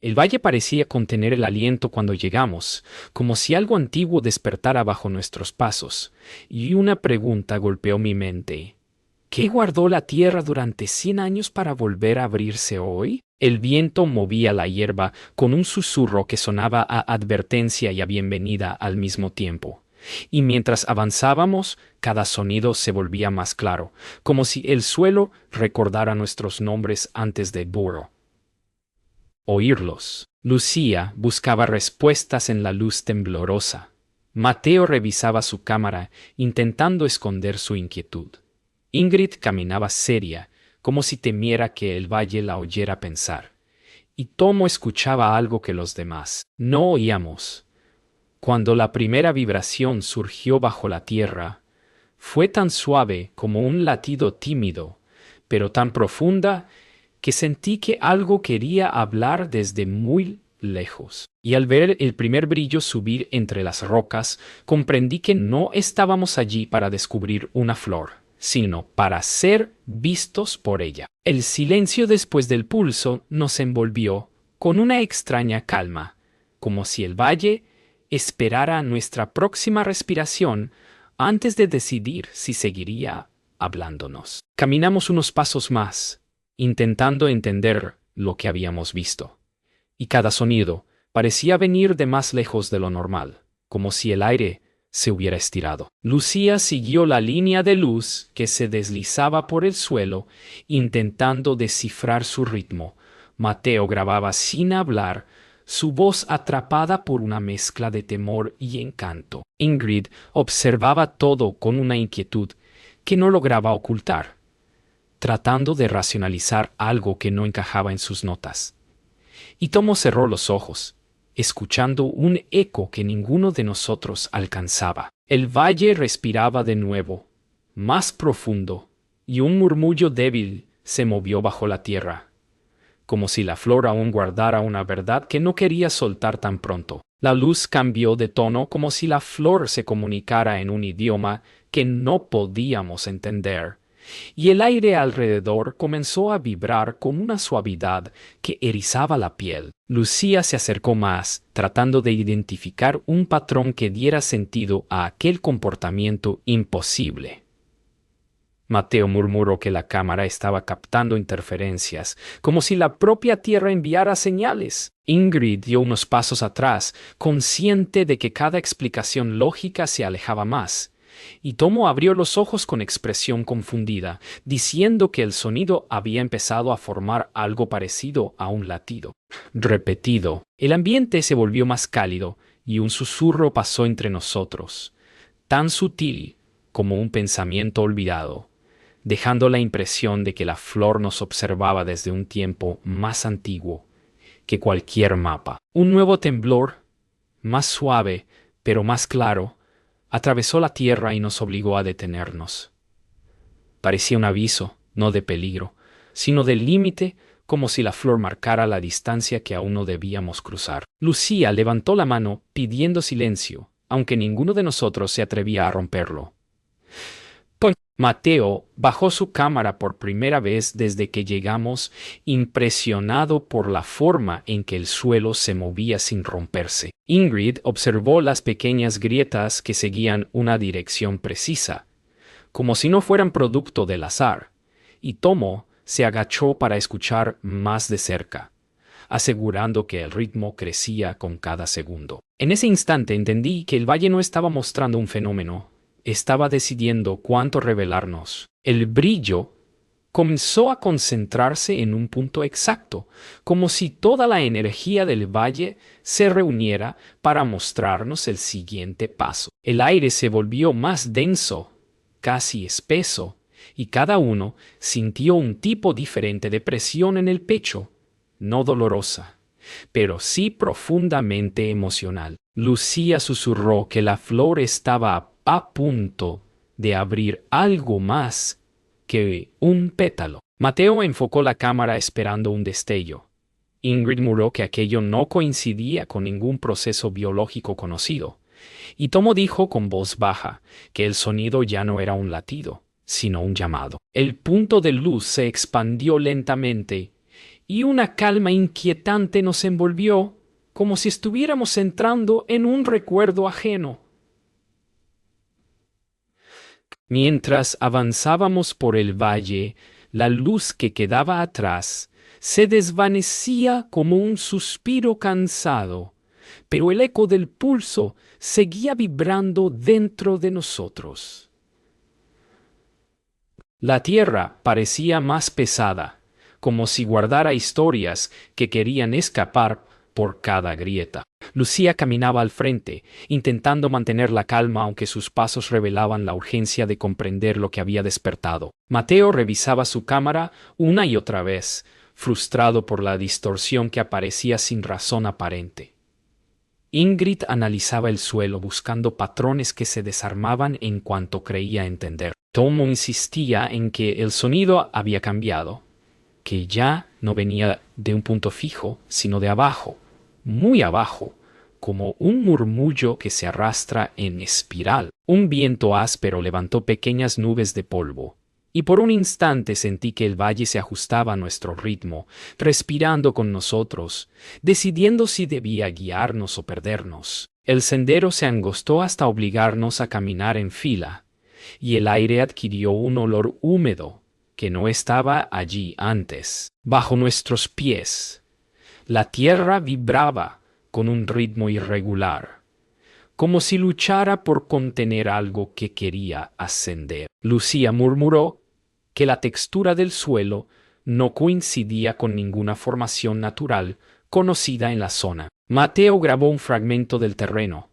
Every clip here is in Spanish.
El valle parecía contener el aliento cuando llegamos, como si algo antiguo despertara bajo nuestros pasos, y una pregunta golpeó mi mente. ¿Qué guardó la tierra durante 100 años para volver a abrirse hoy? El viento movía la hierba con un susurro que sonaba a advertencia y a bienvenida al mismo tiempo. Y mientras avanzábamos, cada sonido se volvía más claro, como si el suelo recordara nuestros nombres antes de burro. Oírlos. Lucía buscaba respuestas en la luz temblorosa. Mateo revisaba su cámara, intentando esconder su inquietud. Ingrid caminaba seria, como si temiera que el valle la oyera pensar. Y Tomo escuchaba algo que los demás no oíamos. Cuando la primera vibración surgió bajo la tierra, fue tan suave como un latido tímido, pero tan profunda que sentí que algo quería hablar desde muy lejos. Y al ver el primer brillo subir entre las rocas, comprendí que no estábamos allí para descubrir una flor, sino para ser vistos por ella. El silencio después del pulso nos envolvió con una extraña calma, como si el valle esperara nuestra próxima respiración antes de decidir si seguiría hablándonos. Caminamos unos pasos más, intentando entender lo que habíamos visto. Y cada sonido parecía venir de más lejos de lo normal, como si el aire se hubiera estirado. Lucía siguió la línea de luz que se deslizaba por el suelo, intentando descifrar su ritmo. Mateo grababa sin hablar, su voz atrapada por una mezcla de temor y encanto. Ingrid observaba todo con una inquietud que no lograba ocultar, tratando de racionalizar algo que no encajaba en sus notas. Y Tomo cerró los ojos, escuchando un eco que ninguno de nosotros alcanzaba. El valle respiraba de nuevo, más profundo, y un murmullo débil se movió bajo la tierra, como si la flor aún guardara una verdad que no quería soltar tan pronto. La luz cambió de tono como si la flor se comunicara en un idioma que no podíamos entender, y el aire alrededor comenzó a vibrar con una suavidad que erizaba la piel. Lucía se acercó más, tratando de identificar un patrón que diera sentido a aquel comportamiento imposible. Mateo murmuró que la cámara estaba captando interferencias, como si la propia Tierra enviara señales. Ingrid dio unos pasos atrás, consciente de que cada explicación lógica se alejaba más. Y Tomo abrió los ojos con expresión confundida, diciendo que el sonido había empezado a formar algo parecido a un latido repetido. El ambiente se volvió más cálido y un susurro pasó entre nosotros, tan sutil como un pensamiento olvidado, dejando la impresión de que la flor nos observaba desde un tiempo más antiguo que cualquier mapa. Un nuevo temblor, más suave, pero más claro, atravesó la tierra y nos obligó a detenernos. Parecía un aviso, no de peligro, sino del límite, como si la flor marcara la distancia que aún no debíamos cruzar. Lucía levantó la mano pidiendo silencio, aunque ninguno de nosotros se atrevía a romperlo. Mateo bajó su cámara por primera vez desde que llegamos, impresionado por la forma en que el suelo se movía sin romperse. Ingrid observó las pequeñas grietas que seguían una dirección precisa, como si no fueran producto del azar, y Tomo se agachó para escuchar más de cerca, asegurando que el ritmo crecía con cada segundo. En ese instante entendí que el valle no estaba mostrando un fenómeno, estaba decidiendo cuánto revelarnos. El brillo comenzó a concentrarse en un punto exacto, como si toda la energía del valle se reuniera para mostrarnos el siguiente paso. El aire se volvió más denso, casi espeso, y cada uno sintió un tipo diferente de presión en el pecho, no dolorosa, pero sí profundamente emocional. Lucía susurró que la flor estaba a punto de abrir algo más que un pétalo. Mateo enfocó la cámara esperando un destello. Ingrid murmuró que aquello no coincidía con ningún proceso biológico conocido. Y Tomo dijo con voz baja que el sonido ya no era un latido, sino un llamado. El punto de luz se expandió lentamente y una calma inquietante nos envolvió, como si estuviéramos entrando en un recuerdo ajeno. Mientras avanzábamos por el valle, la luz que quedaba atrás se desvanecía como un suspiro cansado, pero el eco del pulso seguía vibrando dentro de nosotros. La tierra parecía más pesada, como si guardara historias que querían escapar por cada grieta. Lucía caminaba al frente, intentando mantener la calma aunque sus pasos revelaban la urgencia de comprender lo que había despertado. Mateo revisaba su cámara una y otra vez, frustrado por la distorsión que aparecía sin razón aparente. Ingrid analizaba el suelo buscando patrones que se desarmaban en cuanto creía entender. Tomo insistía en que el sonido había cambiado, que ya no venía de un punto fijo, sino de abajo, muy abajo, como un murmullo que se arrastra en espiral. Un viento áspero levantó pequeñas nubes de polvo, y por un instante sentí que el valle se ajustaba a nuestro ritmo, respirando con nosotros, decidiendo si debía guiarnos o perdernos. El sendero se angostó hasta obligarnos a caminar en fila, y el aire adquirió un olor húmedo que no estaba allí antes. Bajo nuestros pies, la tierra vibraba con un ritmo irregular, como si luchara por contener algo que quería ascender. Lucía murmuró que la textura del suelo no coincidía con ninguna formación natural conocida en la zona. Mateo grabó un fragmento del terreno,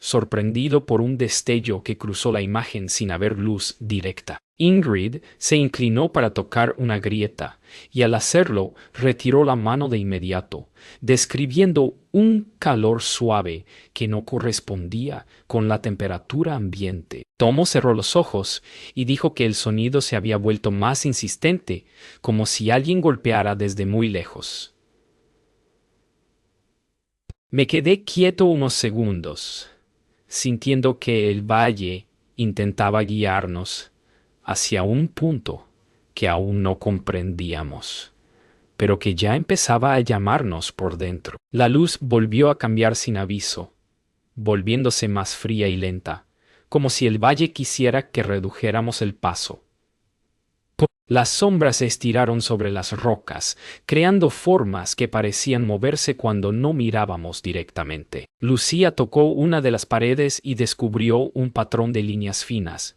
sorprendido por un destello que cruzó la imagen sin haber luz directa. Ingrid se inclinó para tocar una grieta, y al hacerlo retiró la mano de inmediato, describiendo un calor suave que no correspondía con la temperatura ambiente. Tomo cerró los ojos y dijo que el sonido se había vuelto más insistente, como si alguien golpeara desde muy lejos. Me quedé quieto unos segundos, sintiendo que el valle intentaba guiarnos hacia un punto que aún no comprendíamos, pero que ya empezaba a llamarnos por dentro. La luz volvió a cambiar sin aviso, volviéndose más fría y lenta, como si el valle quisiera que redujéramos el paso. Las sombras se estiraron sobre las rocas, creando formas que parecían moverse cuando no mirábamos directamente. Lucía tocó una de las paredes y descubrió un patrón de líneas finas,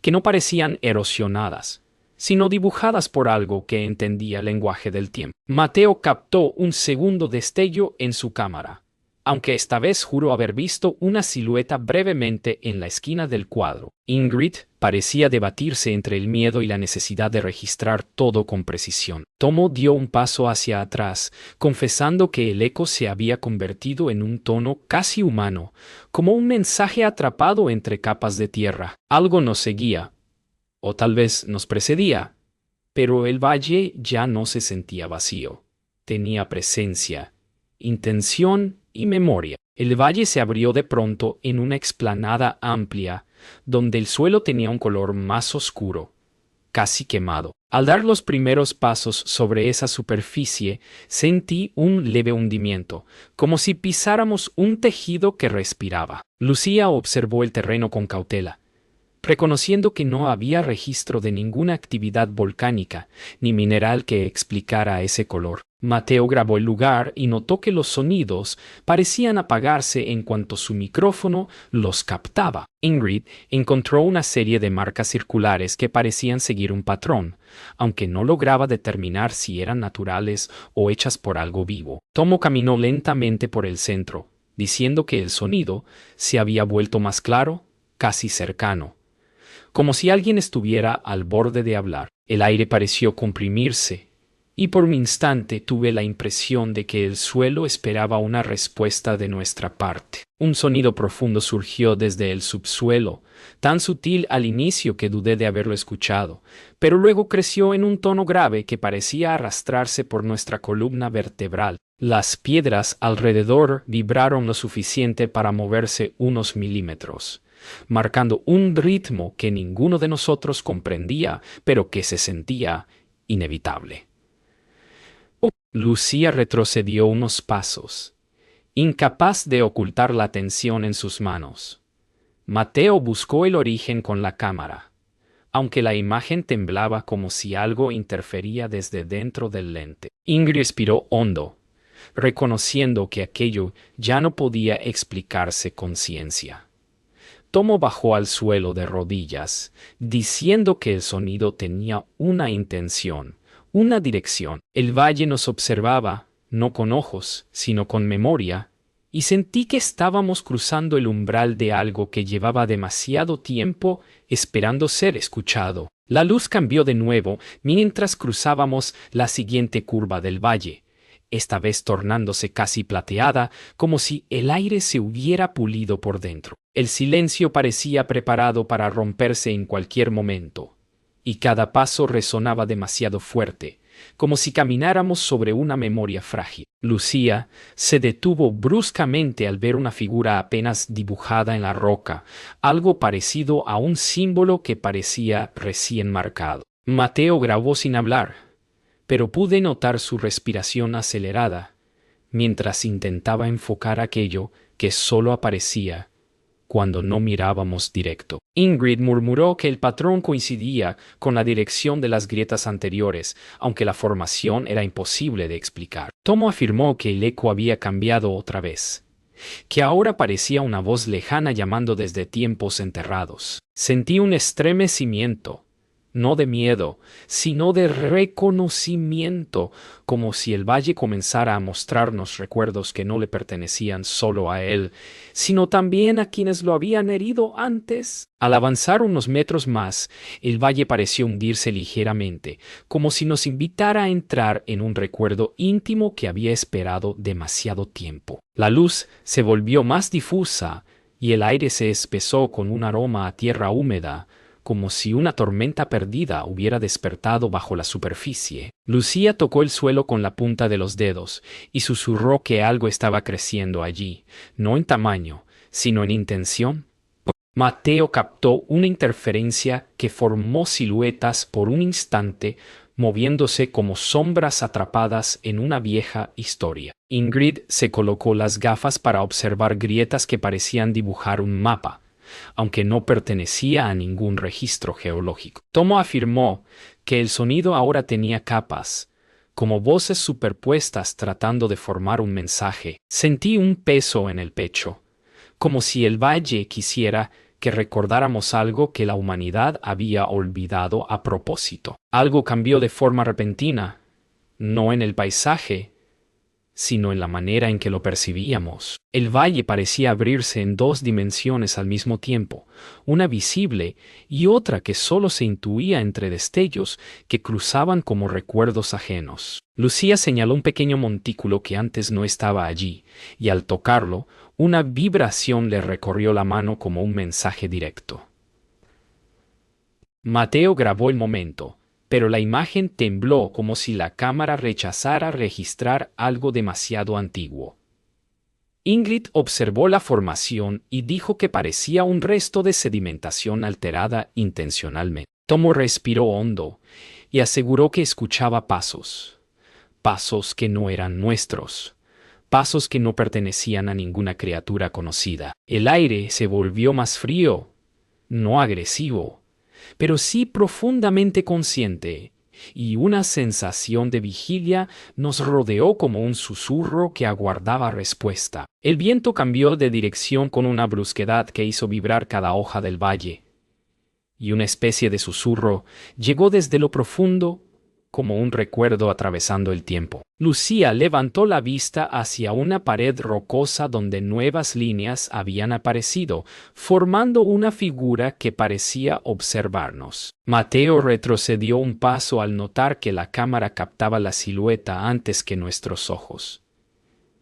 que no parecían erosionadas, sino dibujadas por algo que entendía el lenguaje del tiempo. Mateo captó un segundo destello en su cámara, aunque esta vez juró haber visto una silueta brevemente en la esquina del cuadro. Ingrid parecía debatirse entre el miedo y la necesidad de registrar todo con precisión. Tomo dio un paso hacia atrás, confesando que el eco se había convertido en un tono casi humano, como un mensaje atrapado entre capas de tierra. Algo nos seguía, o tal vez nos precedía, pero el valle ya no se sentía vacío. Tenía presencia, intención y memoria. El valle se abrió de pronto en una explanada amplia, donde el suelo tenía un color más oscuro, casi quemado. Al dar los primeros pasos sobre esa superficie, sentí un leve hundimiento, como si pisáramos un tejido que respiraba. Lucía observó el terreno con cautela, reconociendo que no había registro de ninguna actividad volcánica ni mineral que explicara ese color. Mateo grabó el lugar y notó que los sonidos parecían apagarse en cuanto su micrófono los captaba. Ingrid encontró una serie de marcas circulares que parecían seguir un patrón, aunque no lograba determinar si eran naturales o hechas por algo vivo. Tomo caminó lentamente por el centro, diciendo que el sonido se había vuelto más claro, casi cercano, como si alguien estuviera al borde de hablar. El aire pareció comprimirse, y por un instante tuve la impresión de que el suelo esperaba una respuesta de nuestra parte. Un sonido profundo surgió desde el subsuelo, tan sutil al inicio que dudé de haberlo escuchado, pero luego creció en un tono grave que parecía arrastrarse por nuestra columna vertebral. Las piedras alrededor vibraron lo suficiente para moverse unos milímetros, marcando un ritmo que ninguno de nosotros comprendía, pero que se sentía inevitable. Lucía retrocedió unos pasos, incapaz de ocultar la tensión en sus manos. Mateo buscó el origen con la cámara, aunque la imagen temblaba como si algo interfería desde dentro del lente. Ingrid respiró hondo, reconociendo que aquello ya no podía explicarse con ciencia. Tomo bajó al suelo de rodillas, diciendo que el sonido tenía una intención, una dirección. El valle nos observaba, no con ojos, sino con memoria, y sentí que estábamos cruzando el umbral de algo que llevaba demasiado tiempo esperando ser escuchado. La luz cambió de nuevo mientras cruzábamos la siguiente curva del valle, esta vez tornándose casi plateada, como si el aire se hubiera pulido por dentro. El silencio parecía preparado para romperse en cualquier momento, y cada paso resonaba demasiado fuerte, como si camináramos sobre una memoria frágil. Lucía se detuvo bruscamente al ver una figura apenas dibujada en la roca, algo parecido a un símbolo que parecía recién marcado. Mateo grabó sin hablar, pero pude notar su respiración acelerada, mientras intentaba enfocar aquello que solo aparecía cuando no mirábamos directo. Ingrid murmuró que el patrón coincidía con la dirección de las grietas anteriores, aunque la formación era imposible de explicar. Tomo afirmó que el eco había cambiado otra vez, que ahora parecía una voz lejana llamando desde tiempos enterrados. Sentí un estremecimiento, no de miedo, sino de reconocimiento, como si el valle comenzara a mostrarnos recuerdos que no le pertenecían solo a él, sino también a quienes lo habían herido antes. Al avanzar unos metros más, el valle pareció hundirse ligeramente, como si nos invitara a entrar en un recuerdo íntimo que había esperado demasiado tiempo. La luz se volvió más difusa y el aire se espesó con un aroma a tierra húmeda, como si una tormenta perdida hubiera despertado bajo la superficie. Lucía tocó el suelo con la punta de los dedos y susurró que algo estaba creciendo allí, no en tamaño, sino en intención. Mateo captó una interferencia que formó siluetas por un instante, moviéndose como sombras atrapadas en una vieja historia. Ingrid se colocó las gafas para observar grietas que parecían dibujar un mapa, aunque no pertenecía a ningún registro geológico. Tomo afirmó que el sonido ahora tenía capas, como voces superpuestas tratando de formar un mensaje. Sentí un peso en el pecho, como si el valle quisiera que recordáramos algo que la humanidad había olvidado a propósito. Algo cambió de forma repentina, no en el paisaje, sino en la manera en que lo percibíamos. El valle parecía abrirse en dos dimensiones al mismo tiempo, una visible y otra que solo se intuía entre destellos que cruzaban como recuerdos ajenos. Lucía señaló un pequeño montículo que antes no estaba allí, y al tocarlo, una vibración le recorrió la mano como un mensaje directo. Mateo grabó el momento, pero la imagen tembló como si la cámara rechazara registrar algo demasiado antiguo. Ingrid observó la formación y dijo que parecía un resto de sedimentación alterada intencionalmente. Tomo respiró hondo y aseguró que escuchaba pasos, pasos que no eran nuestros, pasos que no pertenecían a ninguna criatura conocida. El aire se volvió más frío, no agresivo, pero sí profundamente consciente, y una sensación de vigilia nos rodeó como un susurro que aguardaba respuesta. El viento cambió de dirección con una brusquedad que hizo vibrar cada hoja del valle, y una especie de susurro llegó desde lo profundo como un recuerdo atravesando el tiempo. Lucía levantó la vista hacia una pared rocosa donde nuevas líneas habían aparecido, formando una figura que parecía observarnos. Mateo retrocedió un paso al notar que la cámara captaba la silueta antes que nuestros ojos.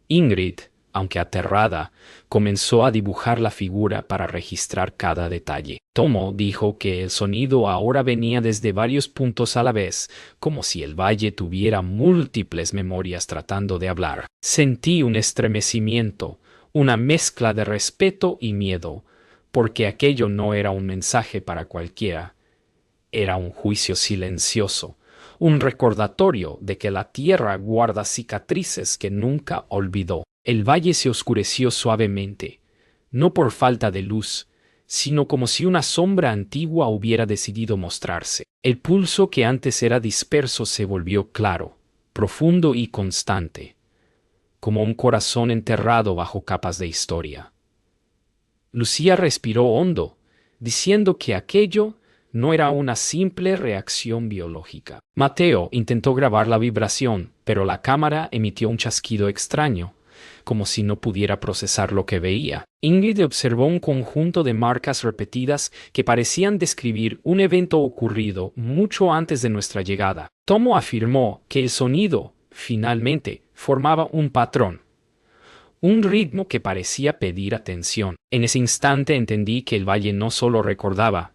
Ingrid, aunque aterrada, comenzó a dibujar la figura para registrar cada detalle. Tomo dijo que el sonido ahora venía desde varios puntos a la vez, como si el valle tuviera múltiples memorias tratando de hablar. Sentí un estremecimiento, una mezcla de respeto y miedo, porque aquello no era un mensaje para cualquiera. Era un juicio silencioso, un recordatorio de que la tierra guarda cicatrices que nunca olvidó. El valle se oscureció suavemente, no por falta de luz, sino como si una sombra antigua hubiera decidido mostrarse. El pulso que antes era disperso se volvió claro, profundo y constante, como un corazón enterrado bajo capas de historia. Lucía respiró hondo, diciendo que aquello no era una simple reacción biológica. Mateo intentó grabar la vibración, pero la cámara emitió un chasquido extraño, como si no pudiera procesar lo que veía. Ingrid observó un conjunto de marcas repetidas que parecían describir un evento ocurrido mucho antes de nuestra llegada. Tomo afirmó que el sonido, finalmente, formaba un patrón, un ritmo que parecía pedir atención. En ese instante entendí que el valle no solo recordaba,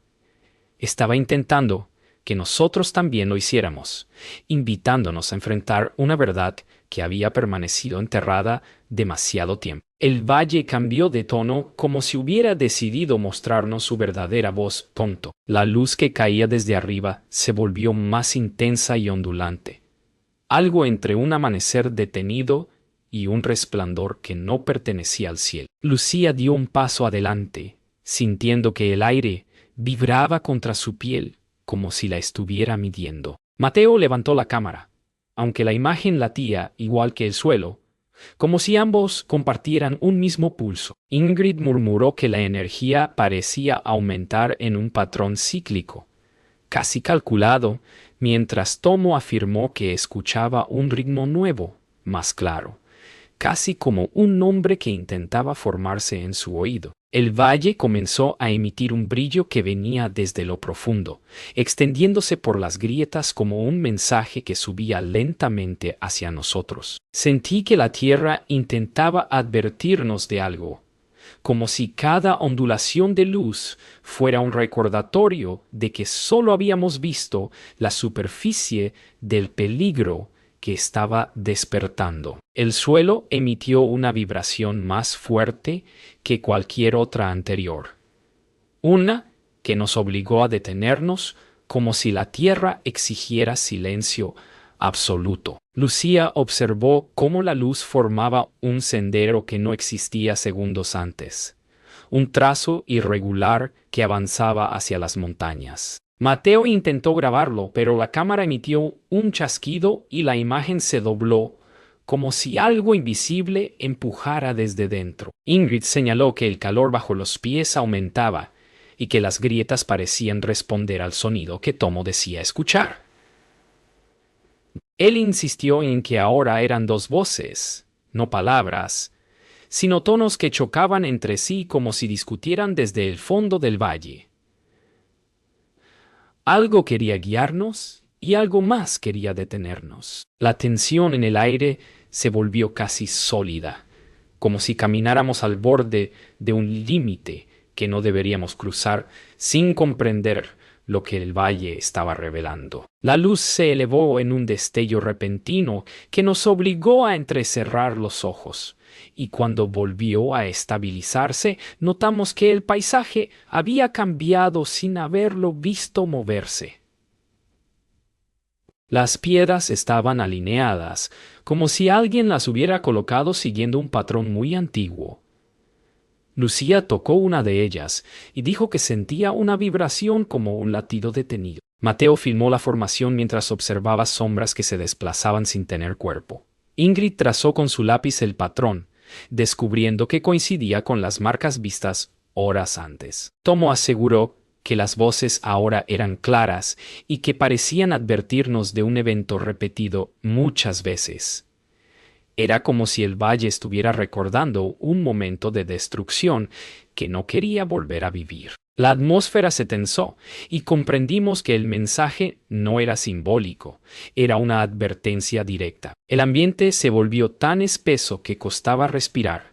estaba intentando que nosotros también lo hiciéramos, invitándonos a enfrentar una verdad que había permanecido enterrada demasiado tiempo. El valle cambió de tono como si hubiera decidido mostrarnos su verdadera voz. Tonto. La luz que caía desde arriba se volvió más intensa y ondulante, algo entre un amanecer detenido y un resplandor que no pertenecía al cielo. Lucía dio un paso adelante, sintiendo que el aire vibraba contra su piel como si la estuviera midiendo. Mateo levantó la cámara, aunque la imagen latía igual que el suelo, como si ambos compartieran un mismo pulso. Ingrid murmuró que la energía parecía aumentar en un patrón cíclico, casi calculado, mientras Tomo afirmó que escuchaba un ritmo nuevo, más claro, casi como un nombre que intentaba formarse en su oído. El valle comenzó a emitir un brillo que venía desde lo profundo, extendiéndose por las grietas como un mensaje que subía lentamente hacia nosotros. Sentí que la tierra intentaba advertirnos de algo, como si cada ondulación de luz fuera un recordatorio de que solo habíamos visto la superficie del peligro que estaba despertando. El suelo emitió una vibración más fuerte que cualquier otra anterior, una que nos obligó a detenernos como si la tierra exigiera silencio absoluto. Lucía observó cómo la luz formaba un sendero que no existía segundos antes, un trazo irregular que avanzaba hacia las montañas. Mateo intentó grabarlo, pero la cámara emitió un chasquido y la imagen se dobló, como si algo invisible empujara desde dentro. Ingrid señaló que el calor bajo los pies aumentaba y que las grietas parecían responder al sonido que Tomo decía escuchar. Él insistió en que ahora eran dos voces, no palabras, sino tonos que chocaban entre sí como si discutieran desde el fondo del valle. Algo quería guiarnos y algo más quería detenernos. La tensión en el aire se volvió casi sólida, como si camináramos al borde de un límite que no deberíamos cruzar sin comprender lo que el valle estaba revelando. La luz se elevó en un destello repentino que nos obligó a entrecerrar los ojos, y cuando volvió a estabilizarse, notamos que el paisaje había cambiado sin haberlo visto moverse. Las piedras estaban alineadas, como si alguien las hubiera colocado siguiendo un patrón muy antiguo. Lucía tocó una de ellas y dijo que sentía una vibración como un latido detenido. Mateo filmó la formación mientras observaba sombras que se desplazaban sin tener cuerpo. Ingrid trazó con su lápiz el patrón, descubriendo que coincidía con las marcas vistas horas antes. Tomo aseguró que las voces ahora eran claras y que parecían advertirnos de un evento repetido muchas veces. Era como si el valle estuviera recordando un momento de destrucción que no quería volver a vivir. La atmósfera se tensó y comprendimos que el mensaje no era simbólico, era una advertencia directa. El ambiente se volvió tan espeso que costaba respirar,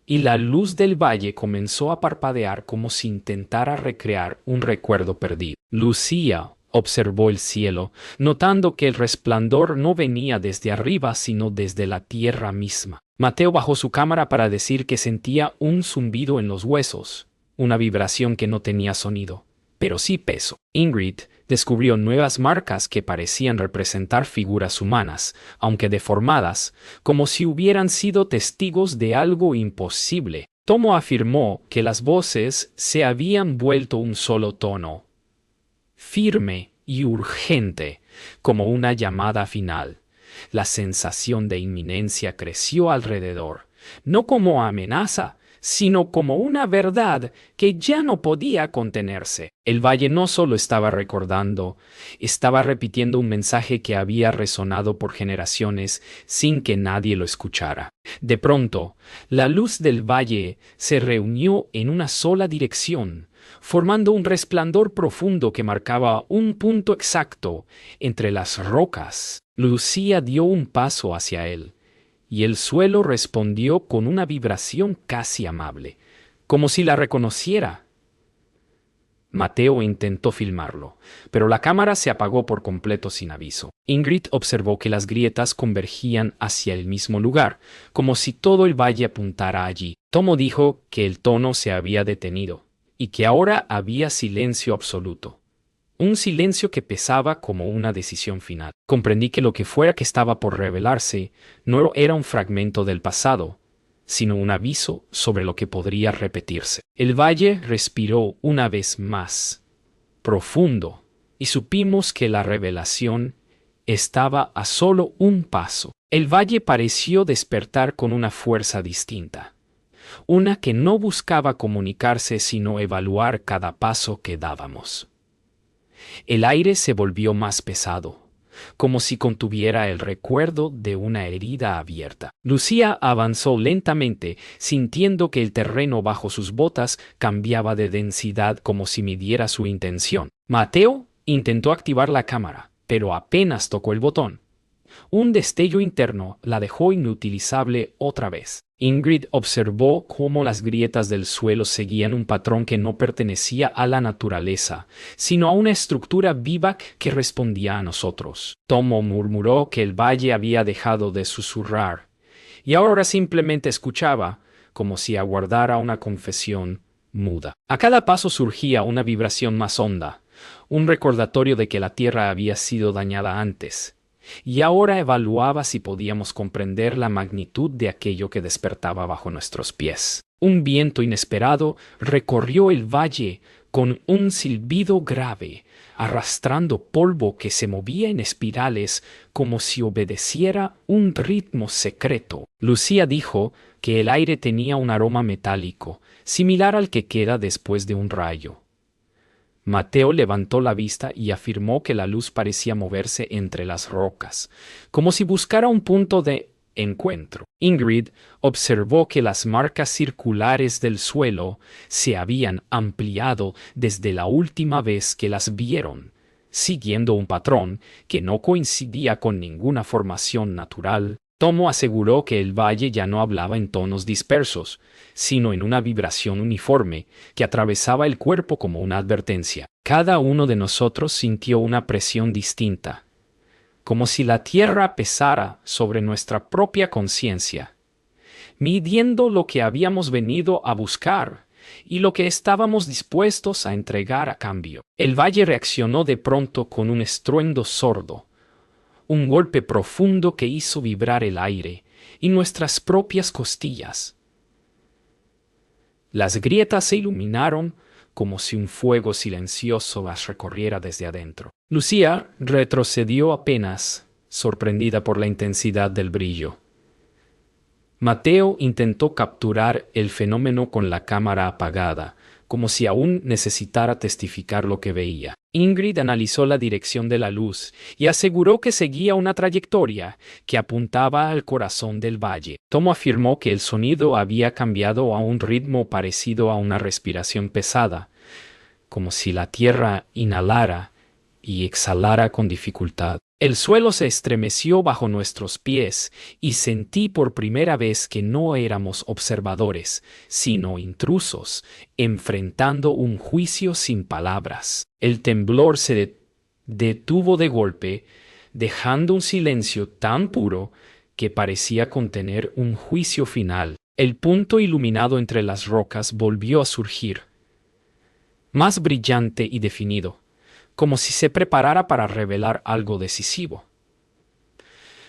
y la luz del valle comenzó a parpadear como si intentara recrear un recuerdo perdido. Lucía observó el cielo, notando que el resplandor no venía desde arriba sino desde la tierra misma. Mateo bajó su cámara para decir que sentía un zumbido en los huesos, una vibración que no tenía sonido, pero sí peso. Ingrid descubrió nuevas marcas que parecían representar figuras humanas, aunque deformadas, como si hubieran sido testigos de algo imposible. Tomo afirmó que las voces se habían vuelto un solo tono, firme y urgente, como una llamada final. La sensación de inminencia creció alrededor, no como amenaza, sino como una verdad que ya no podía contenerse. El valle no solo estaba recordando, estaba repitiendo un mensaje que había resonado por generaciones sin que nadie lo escuchara. De pronto, la luz del valle se reunió en una sola dirección, formando un resplandor profundo que marcaba un punto exacto entre las rocas. Lucía dio un paso hacia él, y el suelo respondió con una vibración casi amable, como si la reconociera. Mateo intentó filmarlo, pero la cámara se apagó por completo sin aviso. Ingrid observó que las grietas convergían hacia el mismo lugar, como si todo el valle apuntara allí. Tomo dijo que el tono se había detenido, y que ahora había silencio absoluto. Un silencio que pesaba como una decisión final. Comprendí que lo que fuera que estaba por revelarse no era un fragmento del pasado, sino un aviso sobre lo que podría repetirse. El valle respiró una vez más, profundo, y supimos que la revelación estaba a solo un paso. El valle pareció despertar con una fuerza distinta, una que no buscaba comunicarse sino evaluar cada paso que dábamos. El aire se volvió más pesado, como si contuviera el recuerdo de una herida abierta. Lucía avanzó lentamente, sintiendo que el terreno bajo sus botas cambiaba de densidad como si midiera su intención. Mateo intentó activar la cámara, pero apenas tocó el botón. Un destello interno la dejó inutilizable otra vez. Ingrid observó cómo las grietas del suelo seguían un patrón que no pertenecía a la naturaleza, sino a una estructura viva que respondía a nosotros. Tomo murmuró que el valle había dejado de susurrar, y ahora simplemente escuchaba, como si aguardara una confesión muda. A cada paso surgía una vibración más honda, un recordatorio de que la tierra había sido dañada antes, y ahora evaluaba si podíamos comprender la magnitud de aquello que despertaba bajo nuestros pies. Un viento inesperado recorrió el valle con un silbido grave, arrastrando polvo que se movía en espirales como si obedeciera un ritmo secreto. Lucía dijo que el aire tenía un aroma metálico, similar al que queda después de un rayo. Mateo levantó la vista y afirmó que la luz parecía moverse entre las rocas, como si buscara un punto de encuentro. Ingrid observó que las marcas circulares del suelo se habían ampliado desde la última vez que las vieron, siguiendo un patrón que no coincidía con ninguna formación natural. Tomo aseguró que el valle ya no hablaba en tonos dispersos, sino en una vibración uniforme que atravesaba el cuerpo como una advertencia. Cada uno de nosotros sintió una presión distinta, como si la tierra pesara sobre nuestra propia conciencia, midiendo lo que habíamos venido a buscar y lo que estábamos dispuestos a entregar a cambio. El valle reaccionó de pronto con un estruendo sordo, un golpe profundo que hizo vibrar el aire y nuestras propias costillas. Las grietas se iluminaron como si un fuego silencioso las recorriera desde adentro. Lucía retrocedió apenas, sorprendida por la intensidad del brillo. Mateo intentó capturar el fenómeno con la cámara apagada, como si aún necesitara testificar lo que veía. Ingrid analizó la dirección de la luz y aseguró que seguía una trayectoria que apuntaba al corazón del valle. Tomo afirmó que el sonido había cambiado a un ritmo parecido a una respiración pesada, como si la tierra inhalara y exhalara con dificultad. El suelo se estremeció bajo nuestros pies y sentí por primera vez que no éramos observadores, sino intrusos, enfrentando un juicio sin palabras. El temblor se detuvo de golpe, dejando un silencio tan puro que parecía contener un juicio final. El punto iluminado entre las rocas volvió a surgir, más brillante y definido, como si se preparara para revelar algo decisivo.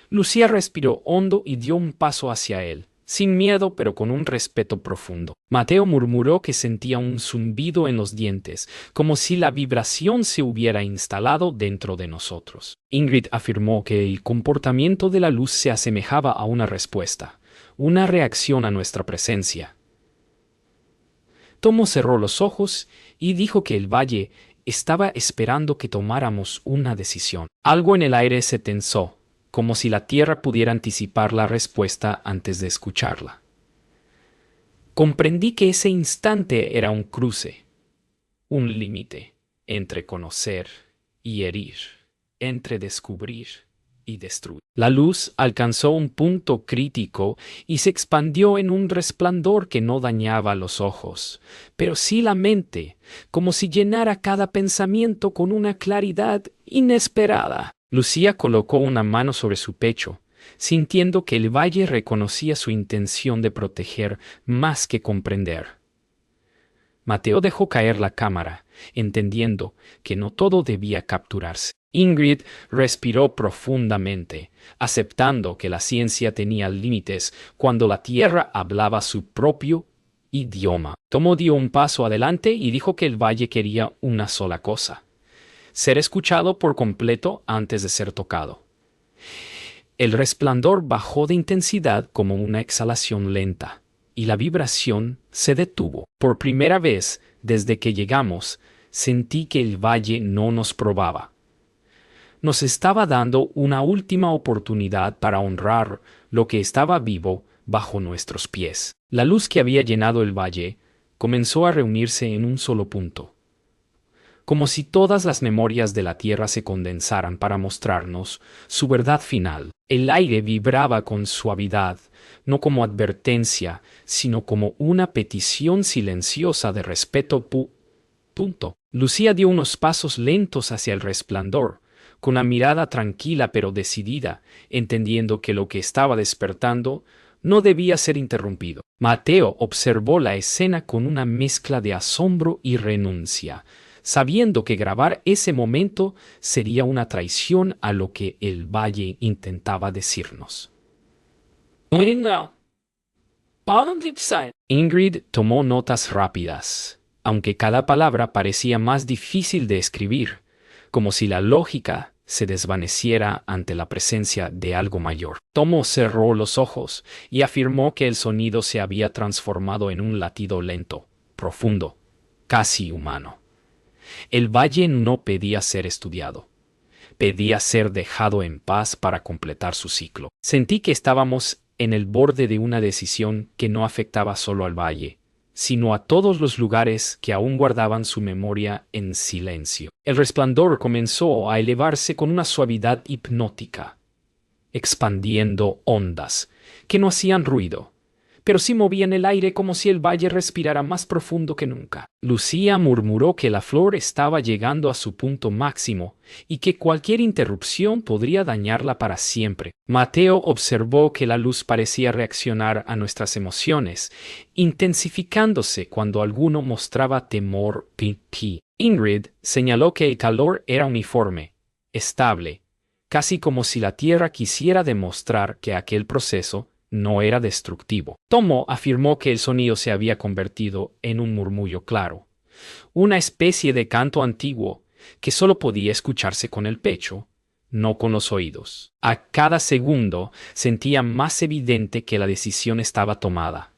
Lucía respiró hondo y dio un paso hacia él, sin miedo pero con un respeto profundo. Mateo murmuró que sentía un zumbido en los dientes, como si la vibración se hubiera instalado dentro de nosotros. Ingrid afirmó que el comportamiento de la luz se asemejaba a una respuesta, una reacción a nuestra presencia. Tomo cerró los ojos y dijo que el valle estaba esperando que tomáramos una decisión. Algo en el aire se tensó, como si la tierra pudiera anticipar la respuesta antes de escucharla. Comprendí que ese instante era un cruce, un límite entre conocer y herir, entre descubrir y destruir. La luz alcanzó un punto crítico y se expandió en un resplandor que no dañaba los ojos, pero sí la mente, como si llenara cada pensamiento con una claridad inesperada. Lucía colocó una mano sobre su pecho, sintiendo que el valle reconocía su intención de proteger más que comprender. Mateo dejó caer la cámara, entendiendo que no todo debía capturarse. Ingrid respiró profundamente, aceptando que la ciencia tenía límites cuando la tierra hablaba su propio idioma. Tomo dio un paso adelante y dijo que el valle quería una sola cosa: ser escuchado por completo antes de ser tocado. El resplandor bajó de intensidad como una exhalación lenta, y la vibración se detuvo. Por primera vez desde que llegamos, sentí que el valle no nos probaba. Nos estaba dando una última oportunidad para honrar lo que estaba vivo bajo nuestros pies. La luz que había llenado el valle comenzó a reunirse en un solo punto, como si todas las memorias de la tierra se condensaran para mostrarnos su verdad final. El aire vibraba con suavidad, no como advertencia, sino como una petición silenciosa de respeto. Lucía dio unos pasos lentos hacia el resplandor, con la mirada tranquila pero decidida, entendiendo que lo que estaba despertando no debía ser interrumpido. Mateo observó la escena con una mezcla de asombro y renuncia, sabiendo que grabar ese momento sería una traición a lo que el valle intentaba decirnos. Ingrid tomó notas rápidas, aunque cada palabra parecía más difícil de escribir, como si la lógica se desvaneciera ante la presencia de algo mayor. Tomo cerró los ojos y afirmó que el sonido se había transformado en un latido lento, profundo, casi humano. El valle no pedía ser estudiado, pedía ser dejado en paz para completar su ciclo. Sentí que estábamos en el borde de una decisión que no afectaba solo al valle, sino a todos los lugares que aún guardaban su memoria en silencio. El resplandor comenzó a elevarse con una suavidad hipnótica, expandiendo ondas que no hacían ruido, pero sí movían el aire como si el valle respirara más profundo que nunca. Lucía murmuró que la flor estaba llegando a su punto máximo y que cualquier interrupción podría dañarla para siempre. Mateo observó que la luz parecía reaccionar a nuestras emociones, intensificándose cuando alguno mostraba temor. Ingrid señaló que el calor era uniforme, estable, casi como si la tierra quisiera demostrar que aquel proceso no era destructivo. Tomo afirmó que el sonido se había convertido en un murmullo claro, una especie de canto antiguo que solo podía escucharse con el pecho, no con los oídos. A cada segundo sentía más evidente que la decisión estaba tomada.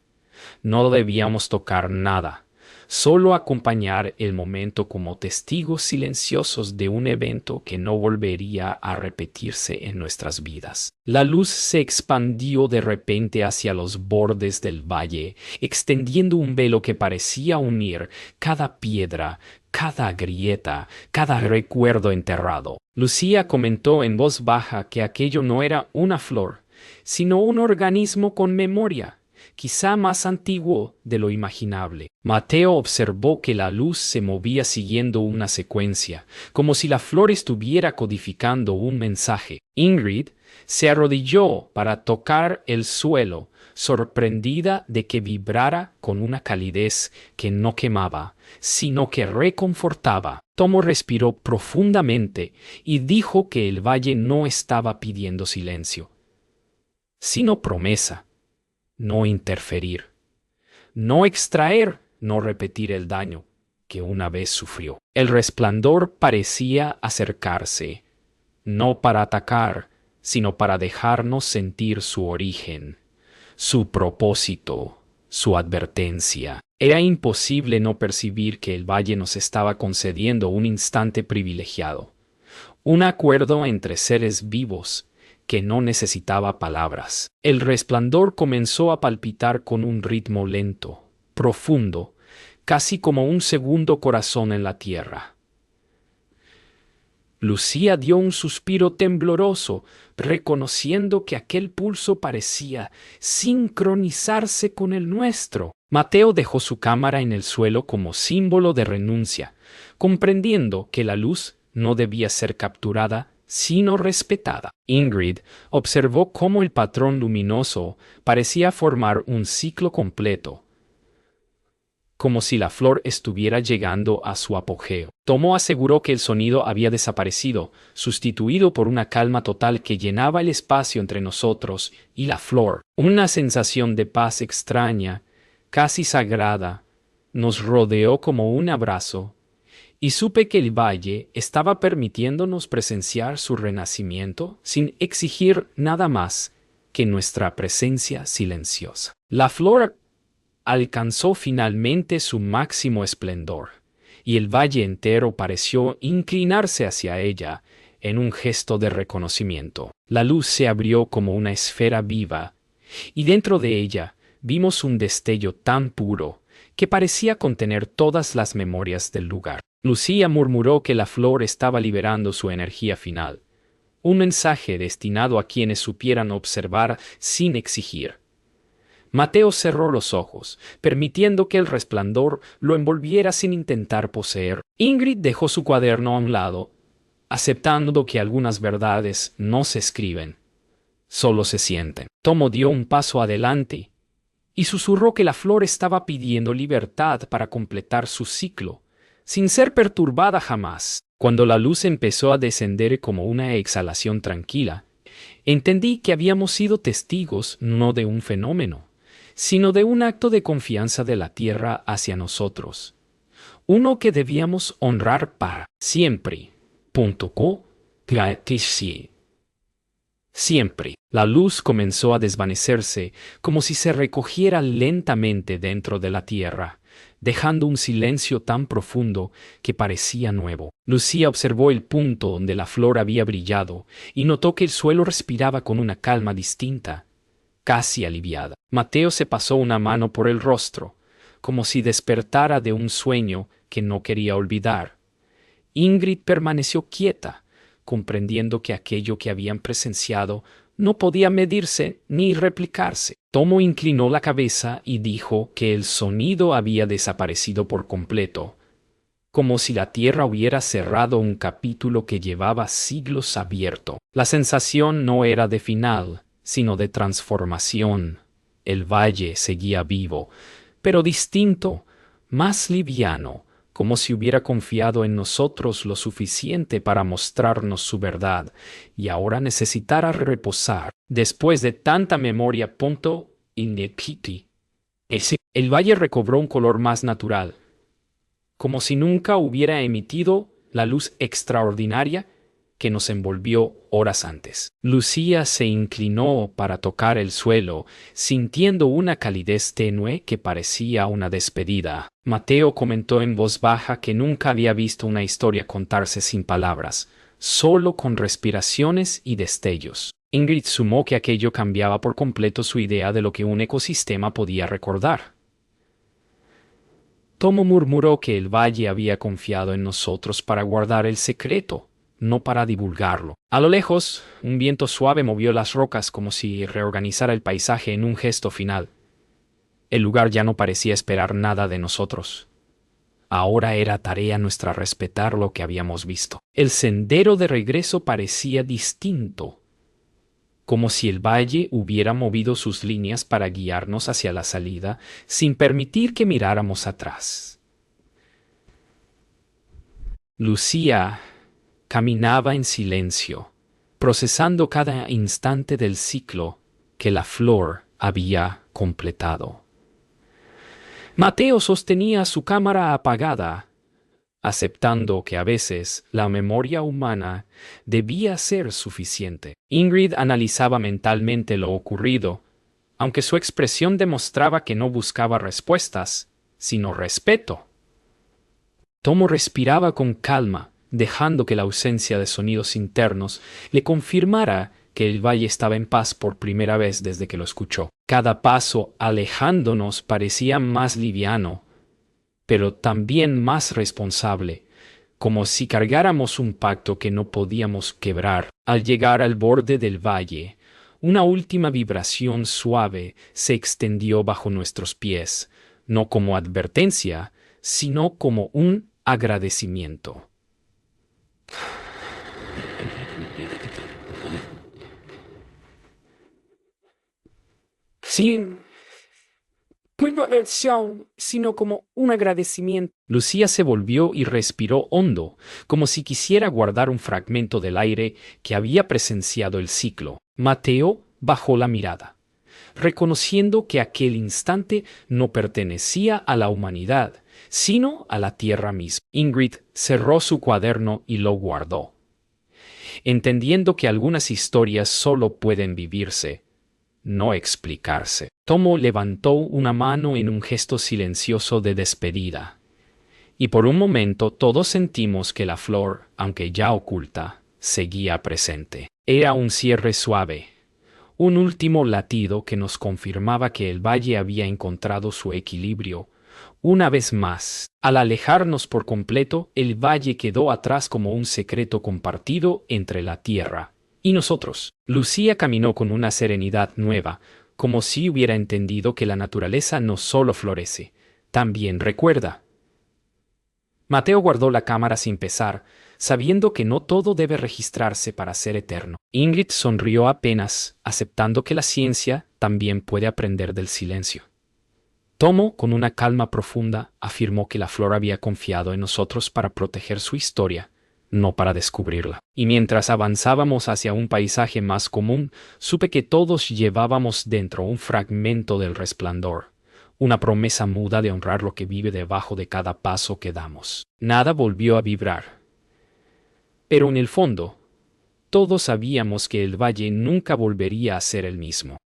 No debíamos tocar nada, solo acompañar el momento como testigos silenciosos de un evento que no volvería a repetirse en nuestras vidas. La luz se expandió de repente hacia los bordes del valle, extendiendo un velo que parecía unir cada piedra, cada grieta, cada recuerdo enterrado. Lucía comentó en voz baja que aquello no era una flor, sino un organismo con memoria, quizá más antiguo de lo imaginable. Mateo observó que la luz se movía siguiendo una secuencia, como si la flor estuviera codificando un mensaje. Ingrid se arrodilló para tocar el suelo, sorprendida de que vibrara con una calidez que no quemaba, sino que reconfortaba. Tomo respiró profundamente y dijo que el valle no estaba pidiendo silencio, sino promesa: no interferir, no extraer, no repetir el daño que una vez sufrió. El resplandor parecía acercarse, no para atacar, sino para dejarnos sentir su origen, su propósito, su advertencia. Era imposible no percibir que el valle nos estaba concediendo un instante privilegiado, un acuerdo entre seres vivos que no necesitaba palabras. El resplandor comenzó a palpitar con un ritmo lento, profundo, casi como un segundo corazón en la tierra. Lucía dio un suspiro tembloroso, reconociendo que aquel pulso parecía sincronizarse con el nuestro. Mateo dejó su cámara en el suelo como símbolo de renuncia, comprendiendo que la luz no debía ser capturada, sino respetada. Ingrid observó cómo el patrón luminoso parecía formar un ciclo completo, como si la flor estuviera llegando a su apogeo. Tomo aseguró que el sonido había desaparecido, sustituido por una calma total que llenaba el espacio entre nosotros y la flor. Una sensación de paz extraña, casi sagrada, nos rodeó como un abrazo, y supe que el valle estaba permitiéndonos presenciar su renacimiento sin exigir nada más que nuestra presencia silenciosa. La flor alcanzó finalmente su máximo esplendor, y el valle entero pareció inclinarse hacia ella en un gesto de reconocimiento. La luz se abrió como una esfera viva, y dentro de ella vimos un destello tan puro que parecía contener todas las memorias del lugar. Lucía murmuró que la flor estaba liberando su energía final, un mensaje destinado a quienes supieran observar sin exigir. Mateo cerró los ojos, permitiendo que el resplandor lo envolviera sin intentar poseer. Ingrid dejó su cuaderno a un lado, aceptando que algunas verdades no se escriben, solo se sienten. Tomo dio un paso adelante y susurró que la flor estaba pidiendo libertad para completar su ciclo, sin ser perturbada jamás. Cuando la luz empezó a descender como una exhalación tranquila, entendí que habíamos sido testigos no de un fenómeno, sino de un acto de confianza de la tierra hacia nosotros, uno que debíamos honrar para siempre. Siempre. La luz comenzó a desvanecerse como si se recogiera lentamente dentro de la tierra, dejando un silencio tan profundo que parecía nuevo. Lucía observó el punto donde la flor había brillado y notó que el suelo respiraba con una calma distinta, casi aliviada. Mateo se pasó una mano por el rostro, como si despertara de un sueño que no quería olvidar. Ingrid permaneció quieta, comprendiendo que aquello que habían presenciado no podía medirse ni replicarse. Tomo inclinó la cabeza y dijo que el sonido había desaparecido por completo, como si la tierra hubiera cerrado un capítulo que llevaba siglos abierto. La sensación no era de final, sino de transformación. El valle seguía vivo, pero distinto, más liviano, como si hubiera confiado en nosotros lo suficiente para mostrarnos su verdad, y ahora necesitara reposar. Después de tanta memoria, el valle recobró un color más natural, como si nunca hubiera emitido la luz extraordinaria que nos envolvió horas antes. Lucía se inclinó para tocar el suelo, sintiendo una calidez tenue que parecía una despedida. Mateo comentó en voz baja que nunca había visto una historia contarse sin palabras, solo con respiraciones y destellos. Ingrid sumó que aquello cambiaba por completo su idea de lo que un ecosistema podía recordar. Tomo murmuró que el valle había confiado en nosotros para guardar el secreto, no para divulgarlo. A lo lejos, un viento suave movió las rocas como si reorganizara el paisaje en un gesto final. El lugar ya no parecía esperar nada de nosotros. Ahora era tarea nuestra respetar lo que habíamos visto. El sendero de regreso parecía distinto, como si el valle hubiera movido sus líneas para guiarnos hacia la salida, sin permitir que miráramos atrás. Lucía caminaba en silencio, procesando cada instante del ciclo que la flor había completado. Mateo sostenía su cámara apagada, aceptando que a veces la memoria humana debía ser suficiente. Ingrid analizaba mentalmente lo ocurrido, aunque su expresión demostraba que no buscaba respuestas, sino respeto. Tomo respiraba con calma, dejando que la ausencia de sonidos internos le confirmara que el valle estaba en paz por primera vez desde que lo escuchó. Cada paso alejándonos parecía más liviano, pero también más responsable, como si cargáramos un pacto que no podíamos quebrar. Al llegar al borde del valle, una última vibración suave se extendió bajo nuestros pies, no como advertencia, sino como un agradecimiento. Sí, no aversión, sino como un agradecimiento. Lucía se volvió y respiró hondo, como si quisiera guardar un fragmento del aire que había presenciado el ciclo. Mateo bajó la mirada, reconociendo que aquel instante no pertenecía a la humanidad, sino a la tierra misma. Ingrid cerró su cuaderno y lo guardó, entendiendo que algunas historias solo pueden vivirse, no explicarse. Tomo levantó una mano en un gesto silencioso de despedida, y por un momento todos sentimos que la flor, aunque ya oculta, seguía presente. Era un cierre suave, un último latido que nos confirmaba que el valle había encontrado su equilibrio. Una vez más, al alejarnos por completo, el valle quedó atrás como un secreto compartido entre la tierra y nosotros. Lucía caminó con una serenidad nueva, como si hubiera entendido que la naturaleza no solo florece, también recuerda. Mateo guardó la cámara sin pesar, sabiendo que no todo debe registrarse para ser eterno. Ingrid sonrió apenas, aceptando que la ciencia también puede aprender del silencio. Tomo, con una calma profunda, afirmó que la flor había confiado en nosotros para proteger su historia, no para descubrirla. Y mientras avanzábamos hacia un paisaje más común, supe que todos llevábamos dentro un fragmento del resplandor, una promesa muda de honrar lo que vive debajo de cada paso que damos. Nada volvió a vibrar. Pero en el fondo, todos sabíamos que el valle nunca volvería a ser el mismo.